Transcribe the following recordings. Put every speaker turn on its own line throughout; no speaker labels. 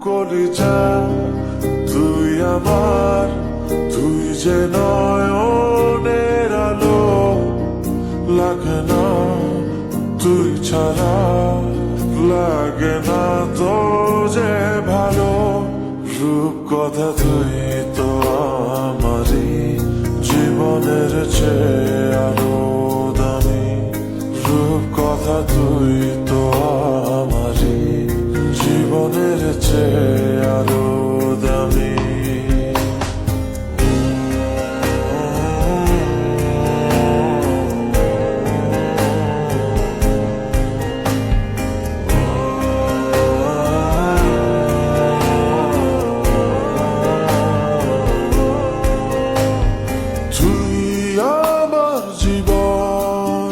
কলিজা তুই আমার, তুই যে নয়নের আলো, লাগে না তুই ছাড়া, লাগে না তো যে ভালো। রূপ কথা তুই তো আমারই, জীবনের চেয়ে আরো দামি। রূপ কথা তুই তো আমারই, জীবনের চেয়ে আরো দামি। তুই আমার জীবন,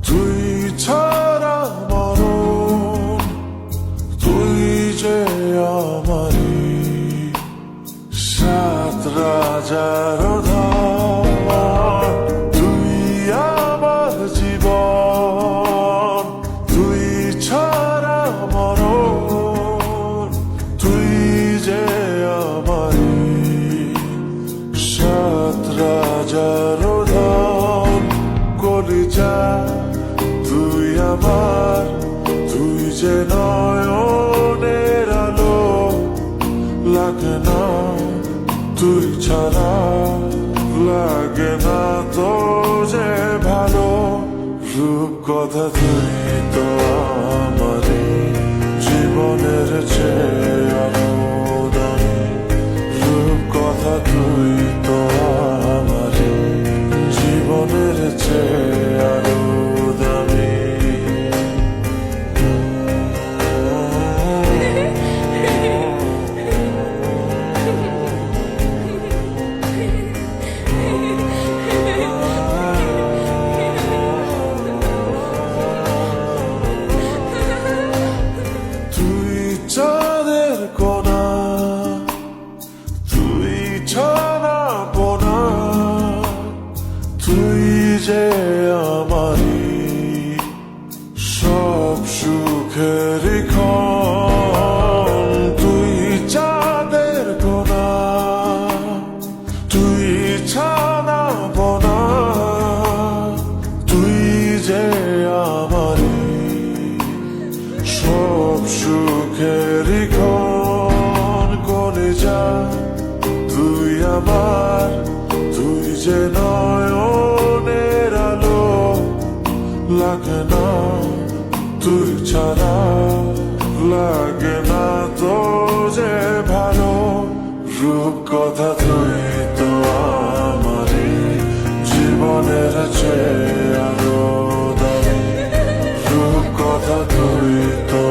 তুই ছাড়া মরণ, তুই যে আমারই সাত রাজার ধন। তুই আমার জীবন, তুই ছাড়া মরণ, তুই যে আমারই সাত রাজার ধন। কলিজা তুই আমার, তুই যে নয়নের আলো, লাগে না তুই ছাড়া, লাগে না তো যে ভালো। রূপ কথা তুই তো আমারই, জীবনের চেয়ে আরো দামি। রূপ কথা তুই তো আমারই, জীবনের চেয়ে আরো দামি। তুই চাঁদের কোনা, তুই ছানা পোনা, তুই যে আমারই সব সুখের ক্ষণ। তুই চাঁদের কোনা, তুই ছানা পোনা, তুই যে আমারই সব সুখের ক্ষণ। কলিজা তুই আমার, তুই যে নয়নের আলো, লাগে না তুই ছাড়া, লাগে না তো যে ভালো। রূপ কথা তুই তো আমারই, জীবনের চেয়ে আরো দামি। রূপ কথা তুই তো